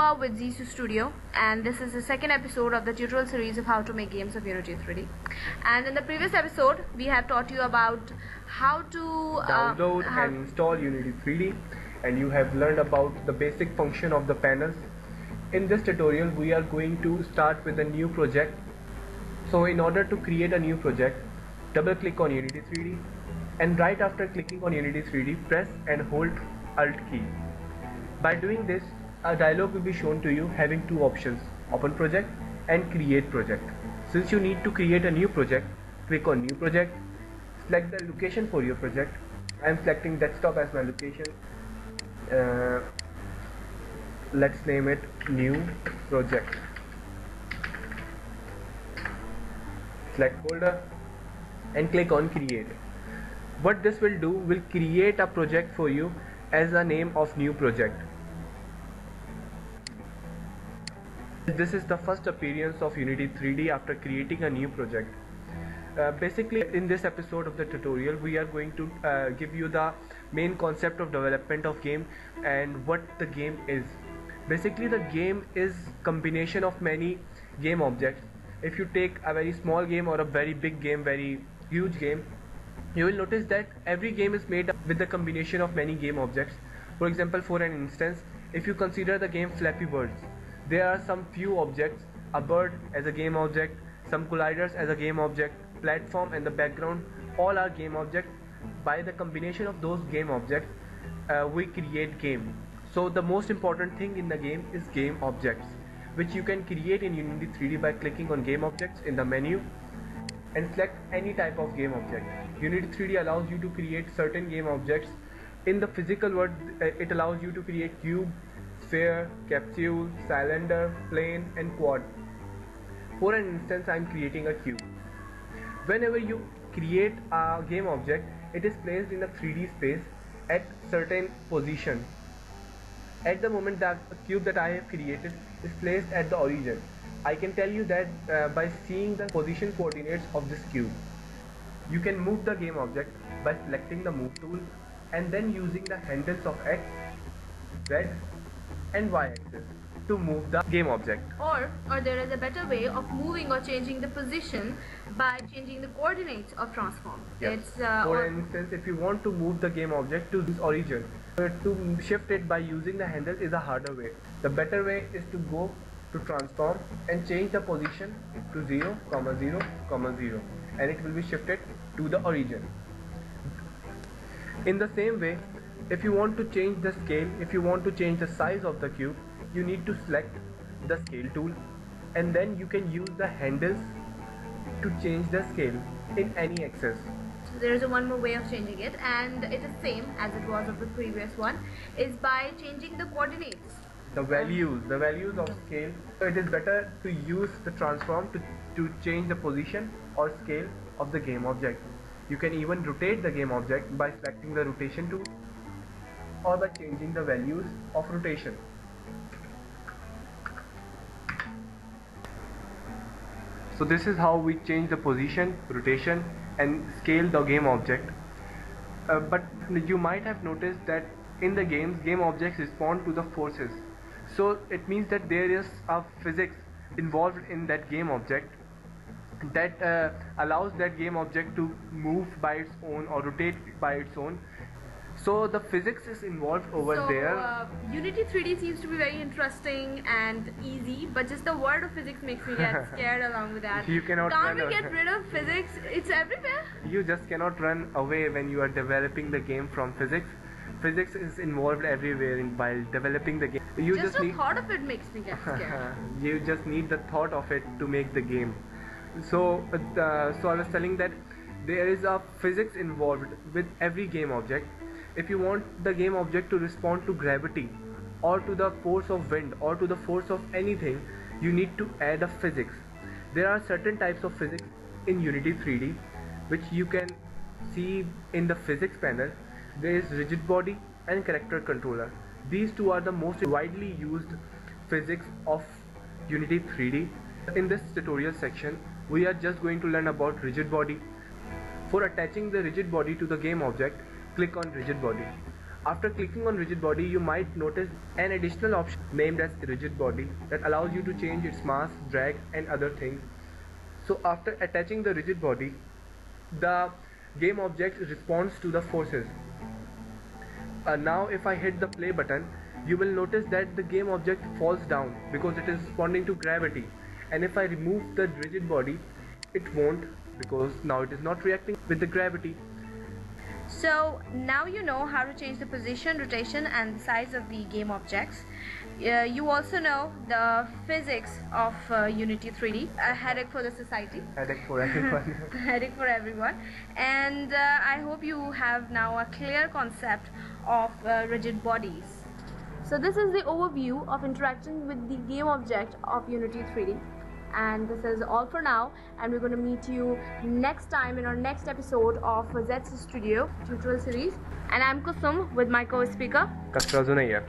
are with Zisu Studio, and this is the second episode of the tutorial series of how to make games of Unity 3D. And in the previous episode, we have taught you about how to download and install Unity 3D, and you have learned about the basic function of the panels. In this tutorial, we are going to start with a new project. So in order to create a new project, double click on Unity 3D, and right after clicking on Unity 3D, press and hold Alt key. By doing this, a dialog will be shown to you having two options: Open Project and Create Project. Since you need to create a new project, click on New Project, select the location for your project. I am selecting desktop as my location. Let's name it New Project. Select folder and click on Create. What this will do will create a project for you as a name of new project. This is the first appearance of Unity 3D after creating a new project. Basically, in this episode of the tutorial, we are going to give you the main concept of development of game and what the game is. Basically, the game is combination of many game objects. If you take a very small game or a very big game, very huge game, you will notice that every game is made up with the combination of many game objects. For example, for an instance, if you consider the game Flappy Birds, there are some few objects: a bird as a game object, some colliders as a game object, platform and the background, all are game objects. By the combination of those game objects, we create game. So the most important thing in the game is game objects, which you can create in Unity 3D by clicking on game objects in the menu and select any type of game object. Unity 3D allows you to create certain game objects. In the physical world, it allows you to create cube, sphere, capsule, cylinder, plane and quad. For an instance, I am creating a cube. Whenever you create a game object, it is placed in a 3D space at certain position. At the moment, that cube that I have created is placed at the origin. I can tell you that by seeing the position coordinates of this cube. You can move the game object by selecting the move tool and then using the handles of X, Z and Y axis to move the game object. Or there is a better way of moving or changing the position by changing the coordinates of transform. Yes. For instance, if you want to move the game object to this origin, to shift it by using the handle is a harder way. The better way is to go to transform and change the position to 0, 0, 0, and it will be shifted to the origin. In the same way, if you want to change the scale, if you want to change the size of the cube, you need to select the scale tool, and then you can use the handles to change the scale in any axis. So there is one more way of changing it, and it is same as it was of the previous one, is by changing the coordinates. The values of scale. So it is better to use the transform to change the position or scale of the game object. You can even rotate the game object by selecting the rotation tool or by changing the values of rotation. So this is how we change the position, rotation and scale the game object. But you might have noticed that in the games, game objects respond to the forces. So it means that there is a physics involved in that game object that allows that game object to move by its own or rotate by its own. So the physics is involved over there. Unity 3D seems to be very interesting and easy, but just the word of physics makes me get scared along with that. You cannot Can't we get rid of physics? It's everywhere. You just cannot run away when you are developing the game from physics. Physics is involved everywhere while developing the game. You just the thought of it makes me get scared. You just need the thought of it to make the game. So I was telling that there is a physics involved with every game object. If you want the game object to respond to gravity or to the force of wind or to the force of anything, you need to add a physics. There are certain types of physics in Unity 3D which you can see in the physics panel. There is rigid body and character controller. These two are the most widely used physics of Unity 3D. In this tutorial section, we are just going to learn about rigid body. For attaching the rigid body to the game object, click on rigid body. After clicking on rigid body, you might notice an additional option named as rigid body that allows you to change its mass, drag and other things. So after attaching the rigid body, the game object responds to the forces. Now if I hit the play button, you will notice that the game object falls down because it is responding to gravity, and if I remove the rigid body, it won't, because now it is not reacting with the gravity. So now you know how to change the position, rotation and the size of the game objects. You also know the physics of Unity 3D, a headache for the society. Headache for everyone. Headache for everyone. And I hope you have now a clear concept of rigid bodies. So this is the overview of interacting with the game object of Unity 3D. And this is all for now, and we're going to meet you next time in our next episode of Z's Studio tutorial series. And I'm Kusum with my co-speaker Kasra Zunaiya.